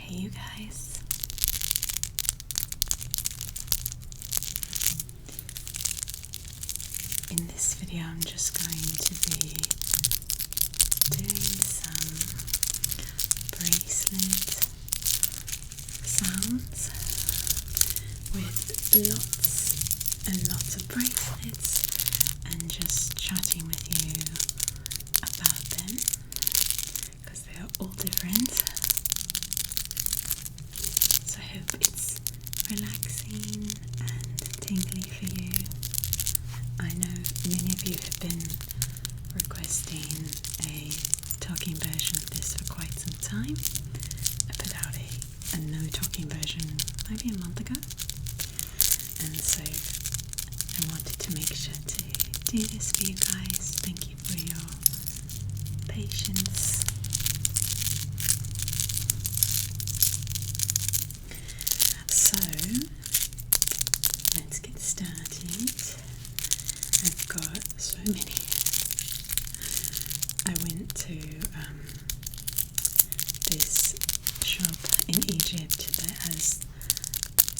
Hey you guys. In this video I'm just going to be doing some bracelet sounds with lots and lots of bracelets and just chatting with you about them because they are all different. So I hope it's relaxing and tingly for you. I know many of you have been requesting a talking version of this for quite some time. I put out a no talking version maybe a month ago, and so I wanted to make sure to do this for you guys. Thank you for your patience. So let's get started. I've got so many. I went to this shop in Egypt that has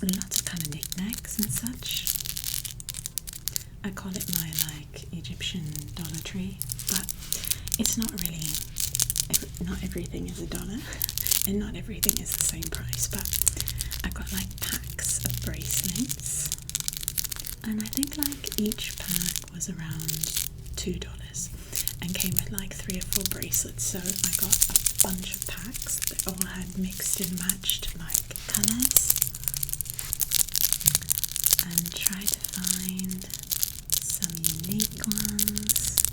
lots of kind of knickknacks and such. I call it my Egyptian Dollar Tree, but it's not really, not everything is $1 and not everything is the same price, but I got packs of bracelets, and I think each pack was around $2 and came with 3 or 4 bracelets. So I got a bunch of packs that all had mixed and matched colours, and tried to find some unique ones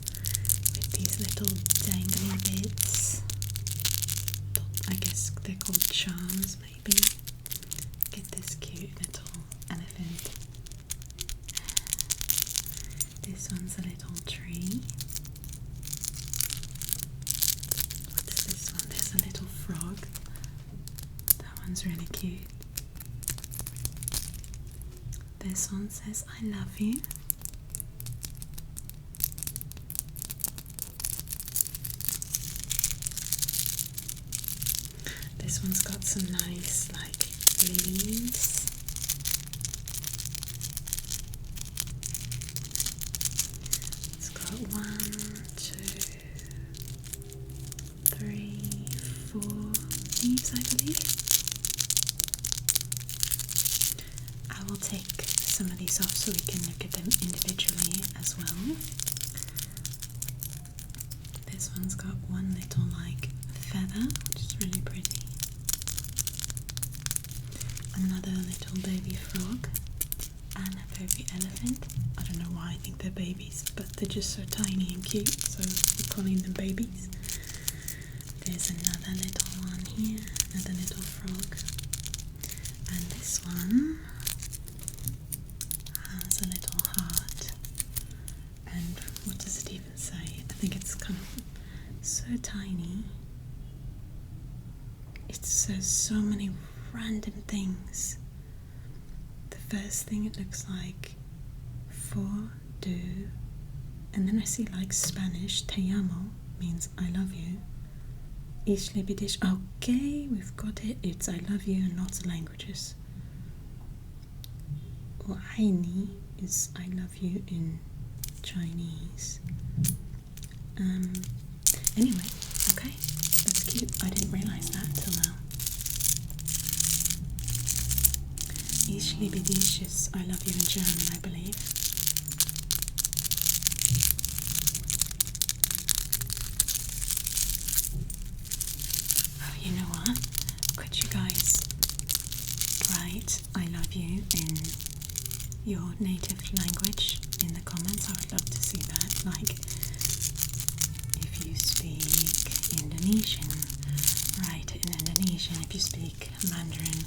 with these little dangly bits. I guess they're called charms maybe. Get this cute little elephant. This one's a little tree. What's this one? There's a little frog. That one's really cute. This one says I love you. This one's got some nice leaves. It's got 1, 2, 3, 4 leaves, I believe. I will take some of these off so we can look at them individually as well. This one's got one little feather, which is really pretty. Another little baby frog and a baby elephant. I don't know why I think they're babies, but they're just so tiny and cute, so we're calling them babies. There's another little one here, another little frog. And this one has a little heart. And what does it even say? I think it's kind of so tiny. It says so many random things. The first thing it looks like for do, and then I see Spanish te amo means I love you. Ishle bidish, okay, we've got it. It's I love you in lots of languages. Or aini is I love you in Chinese. Anyway, okay, that's cute. I didn't realise that till now. Ich liebe dich is I love you in German, I believe. Oh, you know what? Could you guys write I love you in your native language in the comments? I would love to see that. If you speak Indonesian, write it in Indonesian. If you speak Mandarin,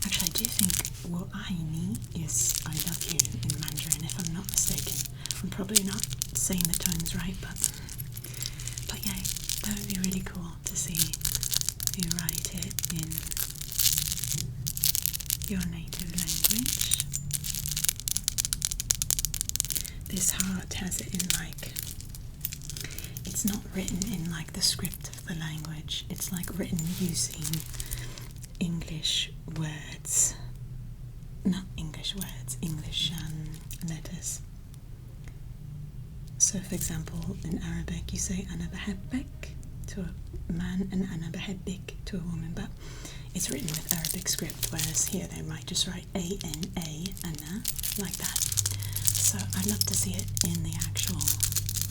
actually I do think Wo'aini is I love you in Mandarin, if I'm not mistaken. I'm probably not saying the tones right, but yeah, that would be really cool to see you write it in your native language. This heart has it in it's not written in the script of the language. It's written using English words, not English words, English letters. So for example, in Arabic you say ana behebbek to a man and ana behebbik to a woman, but it's written with Arabic script, whereas here they might just write A-N-A, Anna, like that. So I'd love to see it in the actual,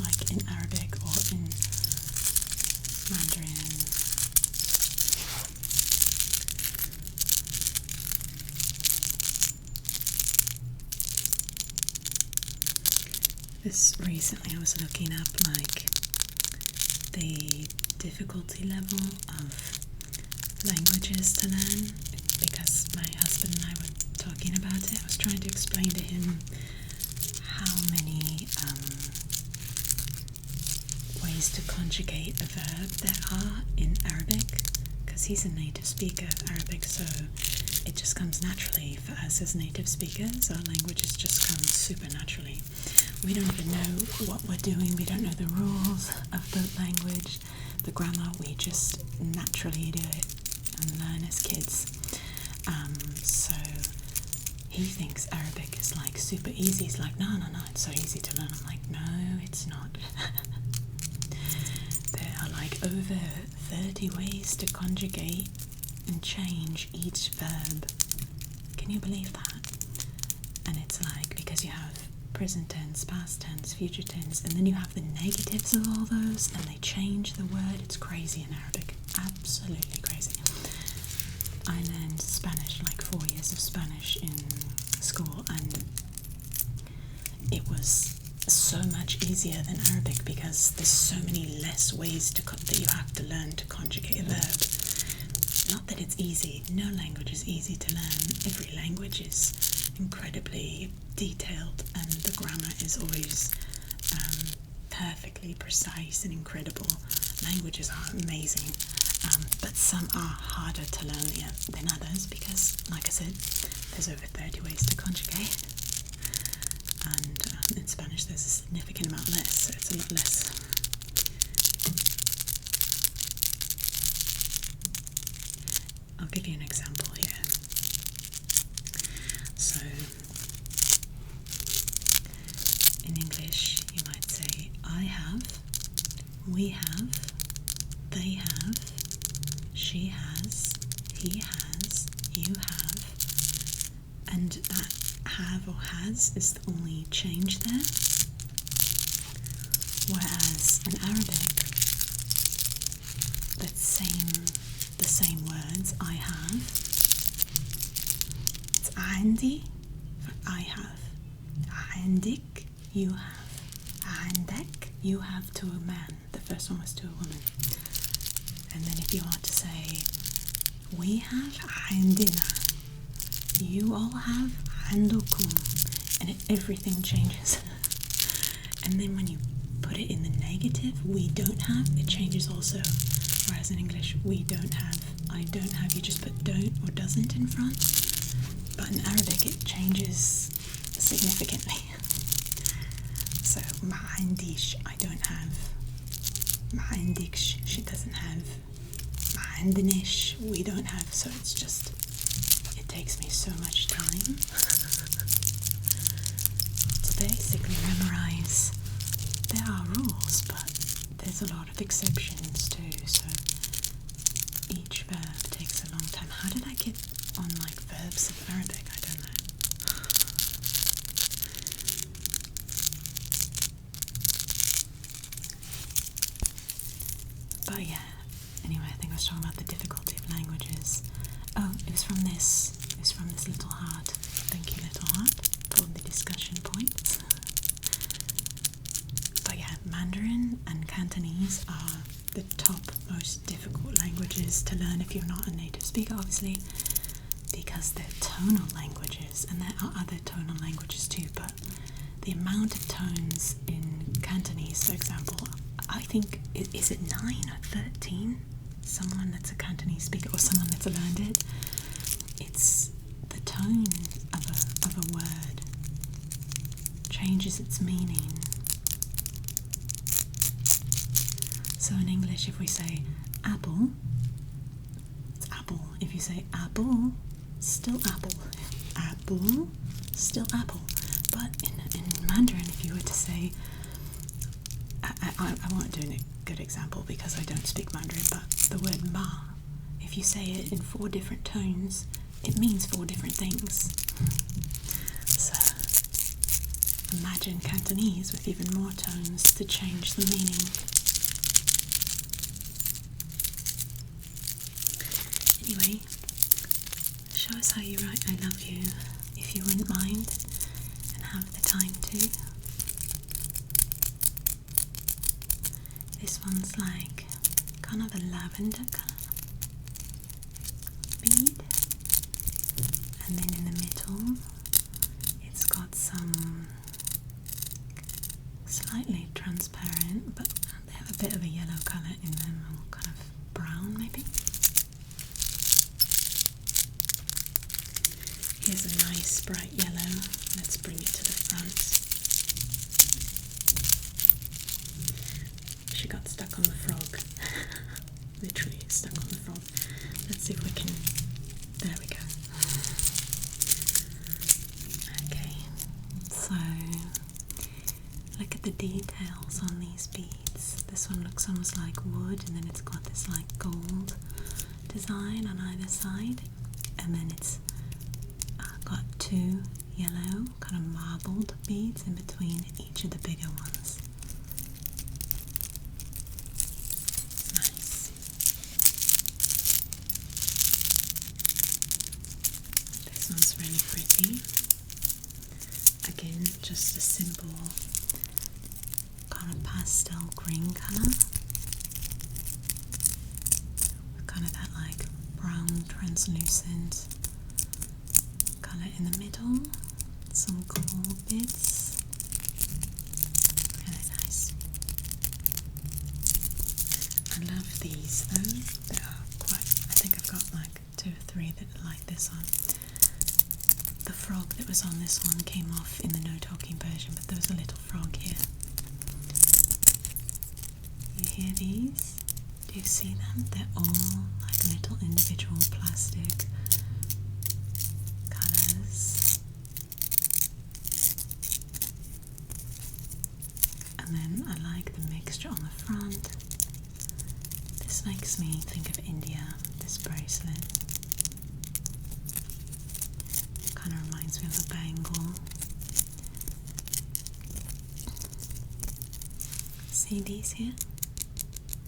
like in Arabic or in Mandarin. This recently I was looking up like the difficulty level of languages to learn, because my husband and I were talking about it. I was trying to explain to him how many ways to conjugate a verb there are in Arabic, because he's a native speaker of Arabic, so it just comes naturally for us as native speakers. Our languages just come super naturally. We don't even know what we're doing, we don't know the rules of the language, the grammar, we just naturally do it and learn as kids. So he thinks Arabic is like super easy. He's like, no, it's so easy to learn. I'm like, no, it's not. There are like over 30 ways to conjugate and change each verb. Can you believe that? And it's like, because you have present tense, past tense, future tense, and then you have the negatives of all those, and they change the word. It's crazy in Arabic, absolutely crazy. I learned Spanish, like 4 years of Spanish in school, and it was so much easier than Arabic because there's so many less ways that you have to learn to conjugate a verb. Not that it's easy, no language is easy to learn. Every language is incredibly detailed, and the grammar is always perfectly precise and incredible. Languages are amazing, but some are harder to learn than others because, like I said, there's over 30 ways to conjugate, and in Spanish there's a significant amount less, so it's a lot less. I'll give you an example here. So, in English, you might say, I have, we have, they have, she has, he has, you have, and that have or has is the only change there. Whereas in Arabic, the same words, I have, it's عندي for I have, عندك, you have, عندك, you have to a man. The first one was to a woman. And then if you want to say, we have, عندنا, you all have, عندكم, and everything changes. And then when you put it in the negative, we don't have, it changes also. Whereas in English, we don't have, I don't have, you just put don't or doesn't in front. But in Arabic, it changes significantly. So, ما عنديش, I don't have. ما عندكش, she doesn't have. ما عندناش, we don't have. So it's just, it takes me so much time to basically memorize. There are rules, but there's a lot of exceptions too, so each verb takes a long time. How did I get on like verbs of Arabic? I don't know. But yeah, anyway, I think I was talking about the difficulty of languages. Oh, it was from this little heart. Thank you, little heart, for the discussion points. But yeah, Mandarin and Cantonese are the top most difficult languages to learn if you're not a native speaker, obviously, because they're tonal languages, and there are other tonal languages too, but the amount of tones in Cantonese, for example, I think, is it 9 or 13? Someone that's a Cantonese speaker or someone that's learned it, it's the tone of a word changes its meaning. So in English, if we say apple, it's apple If you say apple, still apple. Apple, still apple. But in Mandarin, if you were to say, I won't do a good example because I don't speak Mandarin, but the word ma, if you say it in 4 different tones, it means 4 different things. So imagine Cantonese with even more tones to change the meaning. Anyway, show us how you write I love you, if you wouldn't mind, and have the time to. This one's like kind of a lavender colour bead, and then in the middle it's got some slightly transparent, but they have a bit of a yellow colour in them, or kind of brown maybe. Here's a nice bright yellow. Let's bring it to the front. She got stuck on the frog. Literally stuck on the frog. Let's see if we can. There we go. Okay, so look at the details on these beads. This one looks almost like wood, and then it's got this like gold design on either side, and then it's got 2 yellow kind of marbled beads in between each of the bigger ones. Nice. This one's really pretty. Again, just a simple kind of pastel green colour with kind of that like brown translucent colour in the middle, some cool bits. Really nice. I love these though. They are quite, I think I've got like 2 or 3 that are like this one. The frog that was on this one came off in the no talking version, but there was a little frog here. You hear these? Do you see them? They're all like little individual plastic colours. And then I like the mixture on the front. This makes me think of India, this bracelet. Kind of reminds me of a bangle. See these here?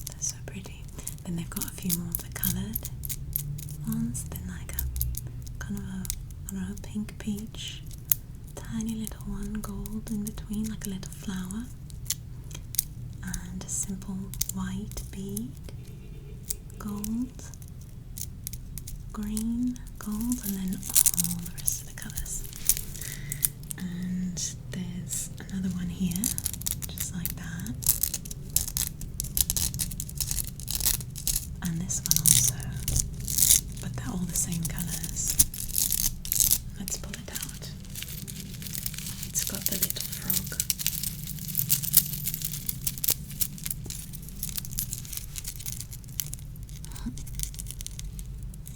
They're so pretty. Then they've got a few more of the coloured ones. Then like a kind of a, I don't know, pink peach. Tiny little one, gold in between, like a little flower. And a simple white bead. Gold. Green, gold, and then all the rest of the colours. And there's another one here, just like that. And this one also, but they're all the same colours. Let's pull it out. It's got the little frog.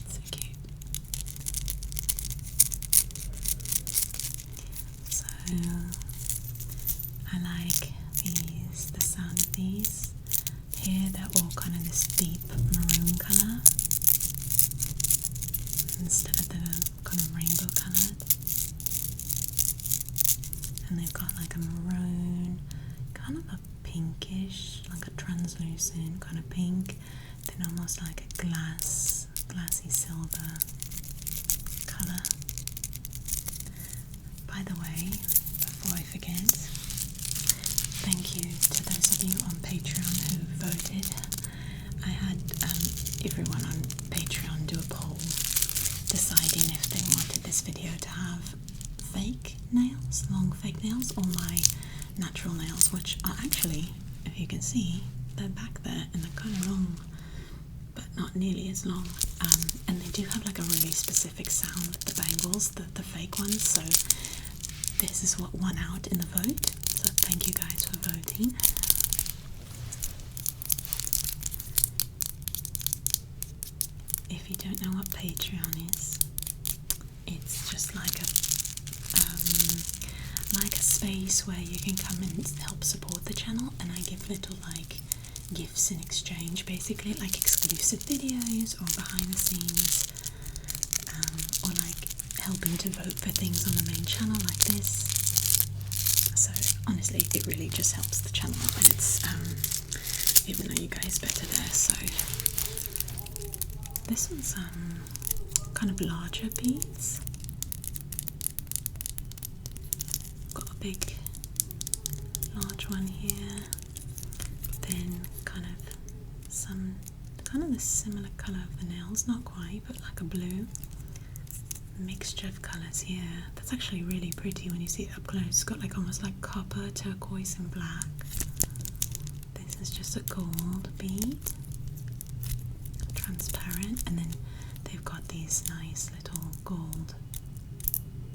So cute. So I like these, the sound of these. Here they're all kind of this deep maroon colour instead of the kind of rainbow coloured. And they've got like a maroon, kind of a pinkish, like a translucent kind of pink, then almost like a glassy silver colour. By the way, before I forget, thank you to those of you on Patreon who voted. I had everyone on Patreon do a poll deciding if they wanted this video to have fake nails, long fake nails, or my natural nails, which are actually, if you can see, they're back there and they're kind of long, but not nearly as long. And they do have like a really specific sound with the bangles, the fake ones, so this is what won out in the vote. So thank you guys for voting. If if you don't know what Patreon is, it's just like a space where you can come and help support the channel, and I give little like gifts in exchange, basically like exclusive videos or behind the scenes, or like helping to vote for things on the main channel like this. So honestly, it really just helps the channel out, and it's even though you guys better there. So this one's kind of larger beads. Got a big large one here, then kind of the similar colour of the nails, not quite, but like a blue mixture of colours here. That's actually really pretty when you see it up close. It's got like almost like copper, turquoise and black. This is just a gold bead, transparent, and then they've got these nice little gold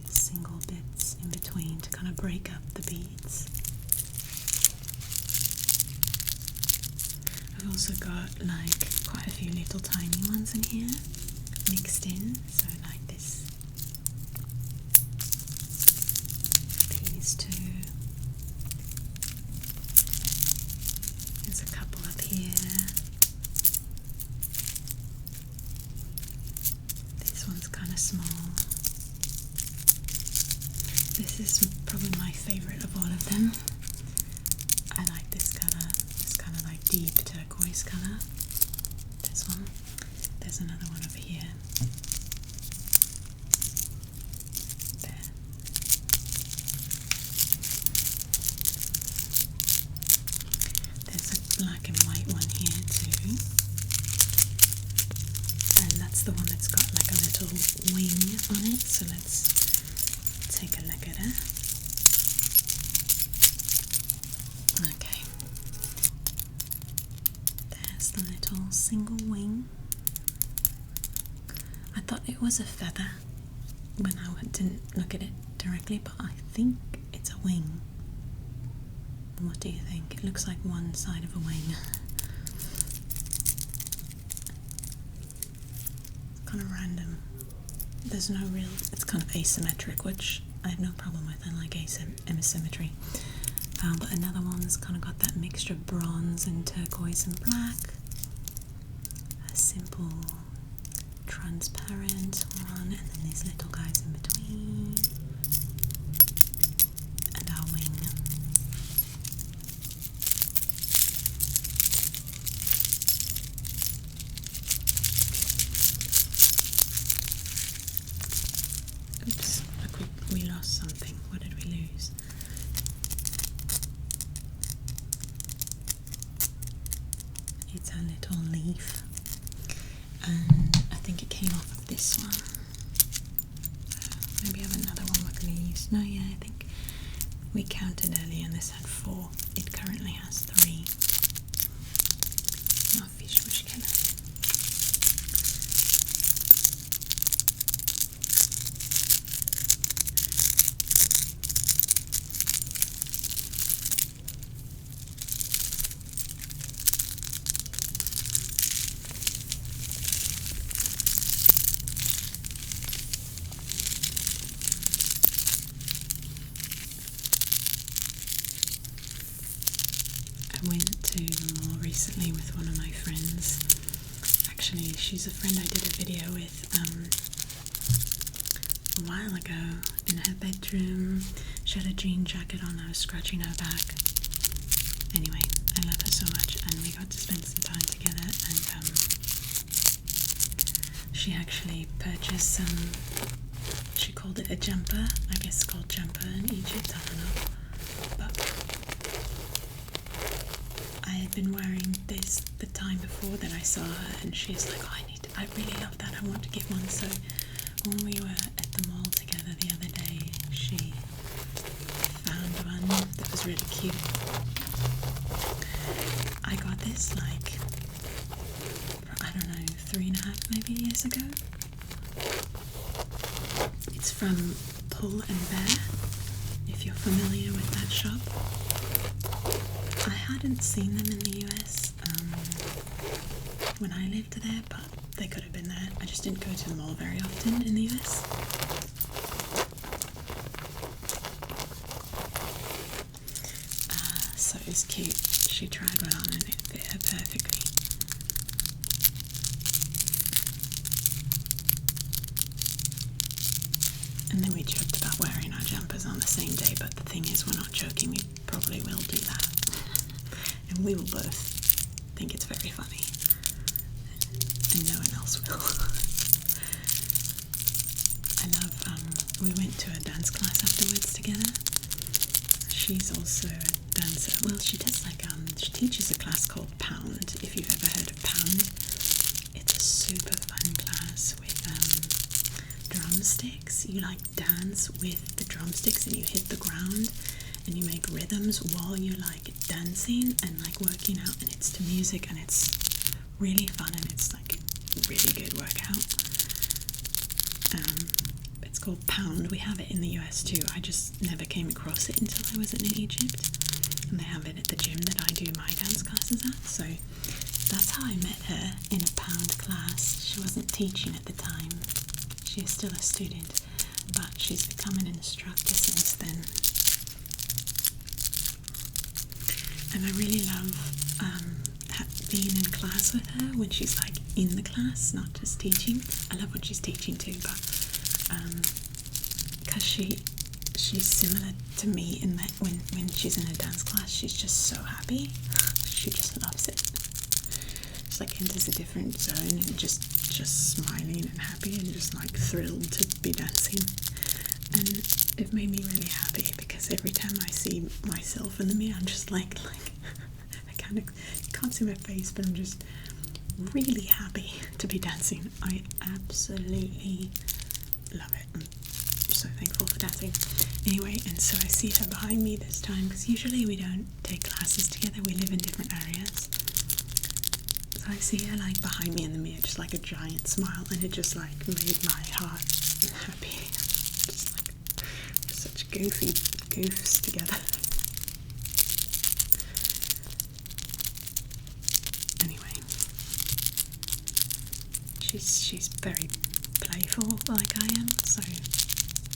single bits in between to kind of break up the beads. I've also got like quite a few little tiny ones in here mixed in, so like this, these two, there's a couple up here, this one's kind of small. This is probably my favourite of all of them. I like this colour, this kind of like deep turquoise colour. This one. There's another one over here. There. There's a black and white one here too. And that's the one that's got like a little wing on it. So let's take a look at it. Okay. There's the little single wing. I thought it was a feather when I didn't look at it directly, but I think it's a wing. What do you think? It looks like one side of a wing. It's kind of random. There's no real, it's kind of asymmetric, which I have no problem with. I like asymmetry. But another one's kind of got that mixture of bronze and turquoise and black. A simple transparent one, and then these little guys in between. And our wing. Oops, we lost something. What did we lose? It's a little leaf, and I think it came off of this one. Maybe I have another one with leaves. No, yeah, I think we counted earlier and this had 4. It currently has 3. Ja, fish mushkila. I went to the mall recently with one of my friends. Actually, she's a friend I did a video with a while ago in her bedroom. She had a jean jacket on, I was scratching her back. Anyway, I love her so much, and we got to spend some time together, and she actually purchased some, she called it a jumper. I guess it's called jumper in Egypt, I don't know. But I had been wearing this the time before that I saw her, and she's like, oh, I really love that, I want to get one. So when we were at the mall together the other day, she found one that was really cute. I got this like, I don't know, 3.5 maybe years ago. It's from Pull and Bear, if you're familiar with that shop. I hadn't seen them in the US. when I lived there, but they could have been there. I just didn't go to the mall very often in the US. So it was cute. She tried one on and it fit her perfectly. And then we joked about wearing our jumpers on the same day, but the thing is, we're not joking, we probably will do that. And we will both think it's very funny. And no one else will. I love, we went to a dance class afterwards together. She's also a dancer. Well, she does like, she teaches a class called Pound, if you've ever heard of Pound. It's a super fun class with, drumsticks. You like dance with the drumsticks and you hit the ground and you make rhythms while you're like dancing and like working out, and it's to music and it's really fun and it's like a really good workout. It's called Pound. We have it in the US too. I just never came across it until I was in Egypt, and they have it at the gym that I do my dance classes at. So that's how I met her, in a Pound class. She wasn't teaching at the time. She is still a student, but she's become an instructor since then. And I really love being in class with her when she's like in the class, not just teaching. I love when she's teaching too, but because she's similar to me in that when she's in a dance class, she's just so happy. She just loves it. She's like enters a different zone and just smiling and happy and just like thrilled to be dancing. And it made me really happy because every time I see myself in the mirror, I'm just like I can't see my face, but I'm just really happy to be dancing. I absolutely love it. I'm so thankful for dancing. Anyway, and so I see her behind me this time, because usually we don't take classes together, we live in different areas. So I see her like behind me in the mirror, just like a giant smile, and it just like made my heart happy. Just like such goofy goofs together. Anyway, she's very playful like I am, so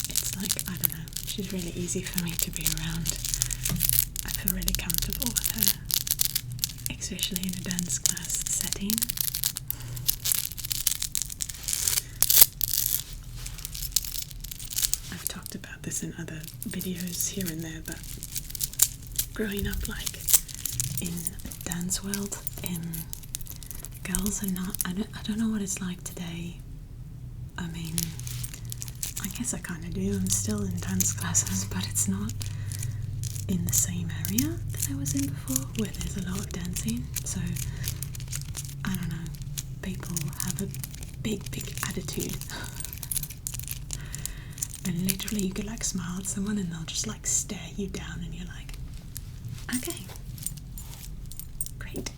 it's like, I don't know, she's really easy for me to be around. I feel really comfortable with her, especially in a dance class setting. I've talked about this in other videos here and there, but growing up like in a dance world, girls are not, I don't know what it's like today. I mean, I guess I kind of do, I'm still in dance classes, but it's not in the same area that I was in before, where there's a lot of dancing. So I don't know, people have a big attitude. And literally you could like smile at someone and they'll just like stare you down, and you're like, okay, great.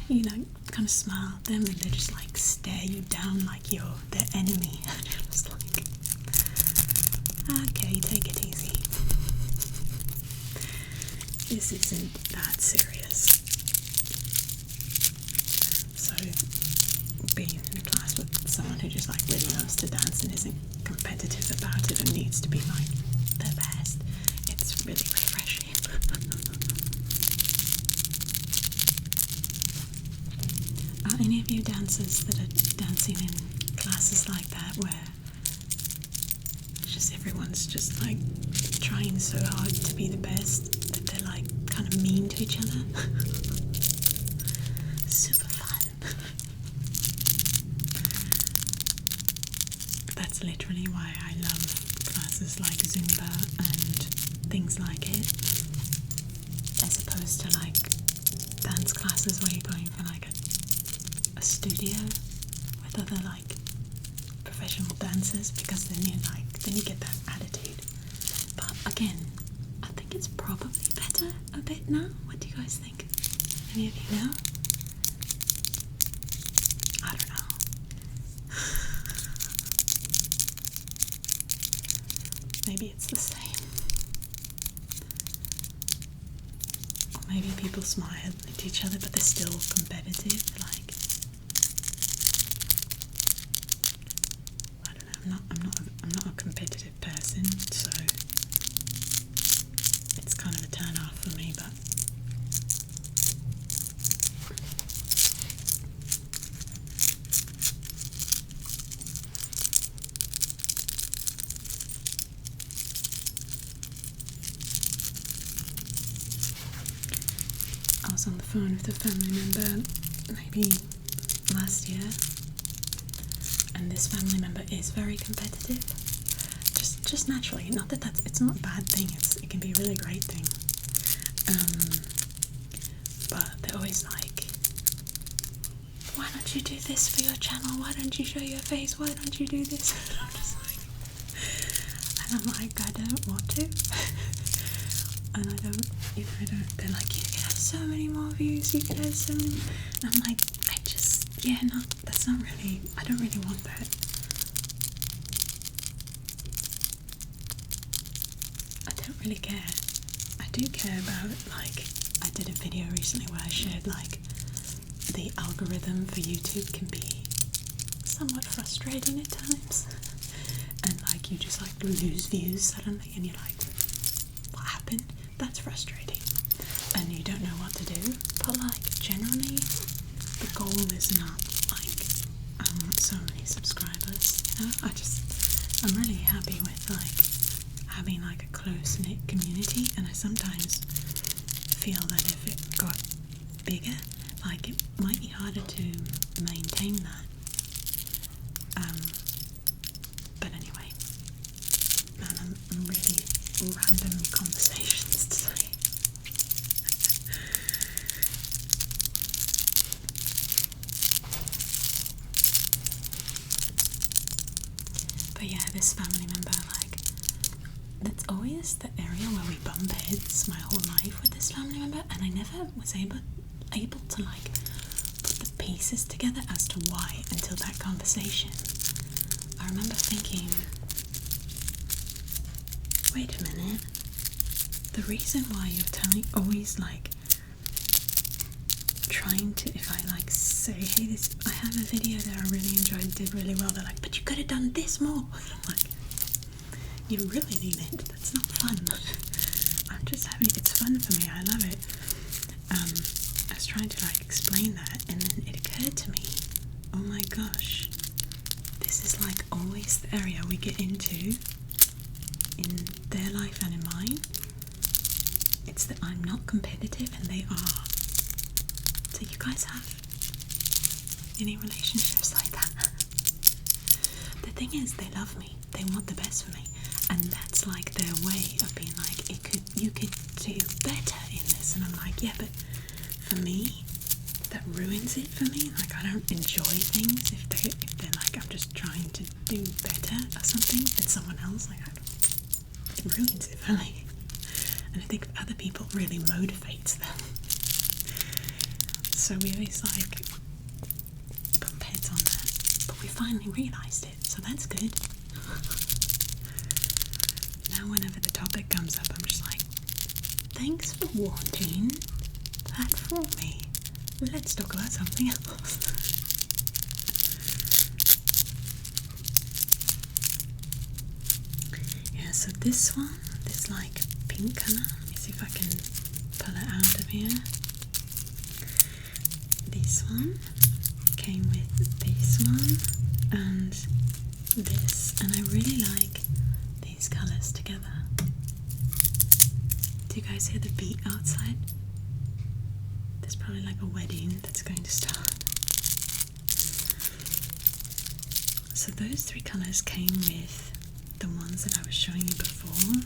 You know, kind of smile at them and they just like stare you down like you're their enemy. And you're just like, okay, take it easy. This isn't that serious. So being in a class with someone who just like really loves to dance and isn't competitive about it and needs to be like the best, it's really refreshing. Are any of you dancers that are dancing in classes like that, where just everyone's just like trying so hard to be the best that they're like kind of mean to each other? Super fun. That's literally why I love classes like Zumba and things like it, as opposed to like dance classes where you're going for like a studio with other like professional dancers, because then you get that attitude. But again, I think it's probably better a bit now. What do you guys think? Any of you know? I don't know. Maybe it's the same. Or maybe people smile at each other, but they're still competitive. Like, I don't know. I'm not a competitive person, so it's kind of a turn off for me. But I was on the phone with a family member maybe last year, and this family member is very competitive, just naturally. Not that it's not a bad thing. It can be a really great thing. But they're always like, why don't you do this for your channel? Why don't you show your face? Why don't you do this? And I'm like, I don't want to. And I don't. They're like, you could have so many more views. You could have so many. And I'm like, that's not really. I don't really want that. I don't really care. I do care about, like, I did a video recently where I shared, like, the algorithm for YouTube can be somewhat frustrating at times. And, like, you just, like, lose views suddenly and you're like, what happened? That's frustrating. And you don't know what to do. But, like, generally, the goal is not, like, I want so many subscribers. You know? I'm really happy with, like, having, like, a close-knit community. And I sometimes feel that if it got bigger, like, it might be harder to maintain that. But anyway, man, I'm really random conversations today. But yeah, this family member, like, that's always the area where we bump heads my whole life with this family member, and I never was able to, like, put the pieces together as to why until that conversation. I remember thinking, wait a minute, the reason why you're always, like, trying to, if I, like, say, hey, I have a video that I really enjoyed, did really well, they're like, but you could have done this more. And I'm like, you really mean it? That's not fun. I'm just having, it's fun for me, I love it. I was trying to, like, explain that, and then it occurred to me, oh my gosh, this is, like, always the area we get into in their life and in mine. It's that I'm not competitive and they are. Do you guys have any relationships like that? The thing is, they love me, they want the best for me, and that's, like, their way of being like, you could do better in this. And I'm like, yeah, but for me, that ruins it for me. Like, I don't enjoy things if they're like, I'm just trying to do better or something than someone else. Like, it ruins it for me. And I think for other people it really motivates them. So we always, like, bump heads on that. But we finally realised it, so that's good. Now whenever the topic comes up, I'm just like, thanks for wanting that for me. Let's talk about something else. Yeah, so this one, this, like, pink colour, let me see if I can pull it out of here. This one came with this one and this, and I really like these colours together. Do you guys hear the beat outside? There's probably, like, a wedding that's going to start. So those three colours came with the ones that I was showing you before,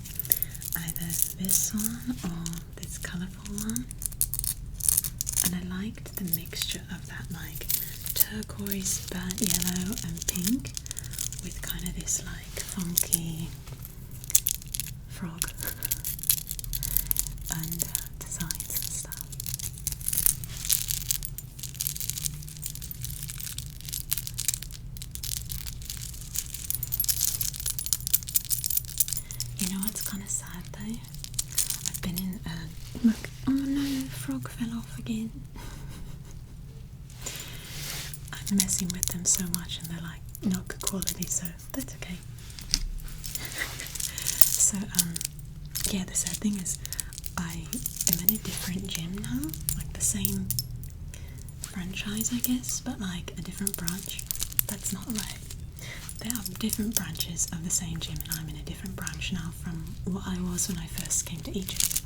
either this one or this colourful one. And I liked the mixture of that, like, turquoise, burnt yellow and pink with kind of this, like, funky frog and designs and stuff. You know what's kind of sad though? I've been in look, oh no, frog fell off again. I'm messing with them so much and they're like not good quality, so that's okay. So yeah, the sad thing is I am in a different gym now, like the same franchise I guess, but like a different branch. That's not right. There are different branches of the same gym and I'm in a different branch now from what I was when I first came to Egypt.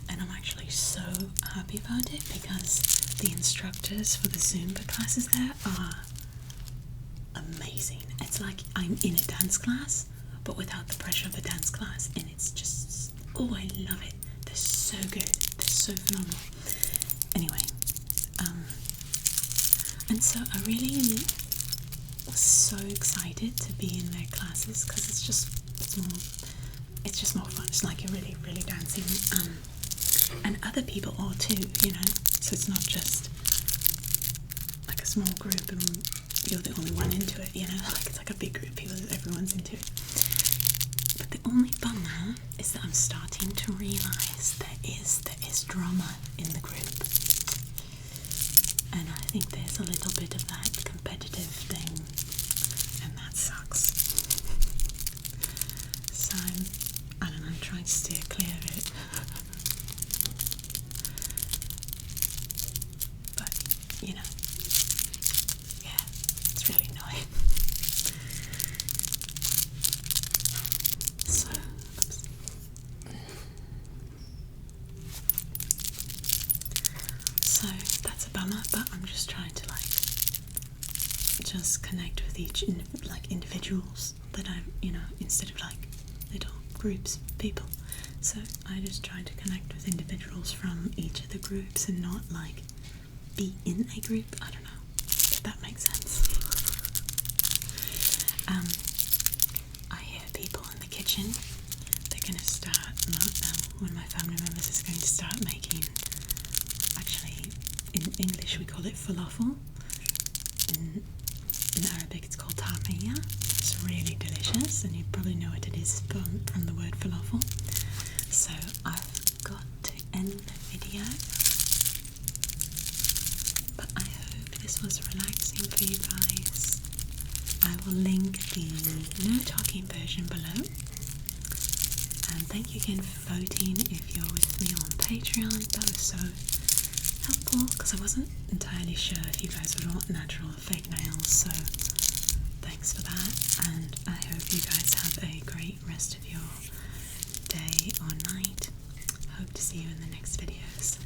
And I'm actually so happy about it because the instructors for the Zumba classes there are amazing. It's like I'm in a dance class but without the pressure of a dance class, and it's just, oh, I love it. They're so good. They're so phenomenal. Anyway, and so I really was so excited to be in their classes because it's just more fun. It's like you're really dancing, and other people are too, you know. So it's not just like a small group and you're the only one into it, you know. Like it's like a big group of people that everyone's into it. But the only bummer is that I'm starting to realise there is drama in the group, and I think there's a little bit of that competitive thing, and that sucks. So I don't know, I'm trying to steer clear of it. But you know, yeah, it's really annoying. So, oops. So that's a bummer, but I'm just trying to like just connect with each like individuals that I, you know, instead of like little groups of people. So I just try to connect with individuals from each of the groups and not like be in a group. I don't know if that makes sense. I hear people in the kitchen. They're going to start, one of my family members is going to start making, actually in English we call it falafel. In Arabic it's called tarmiya. It's really delicious and you probably know what it is from the word falafel. So I've got to end the video, but I hope this was relaxing for you guys. I will link the no talking version below, and thank you again for voting if you're with me on Patreon. That was so helpful because I wasn't entirely sure if you guys would want natural or fake nails, so thanks for that, and I hope you guys have a great rest of your day or night. Hope to see you in the next videos.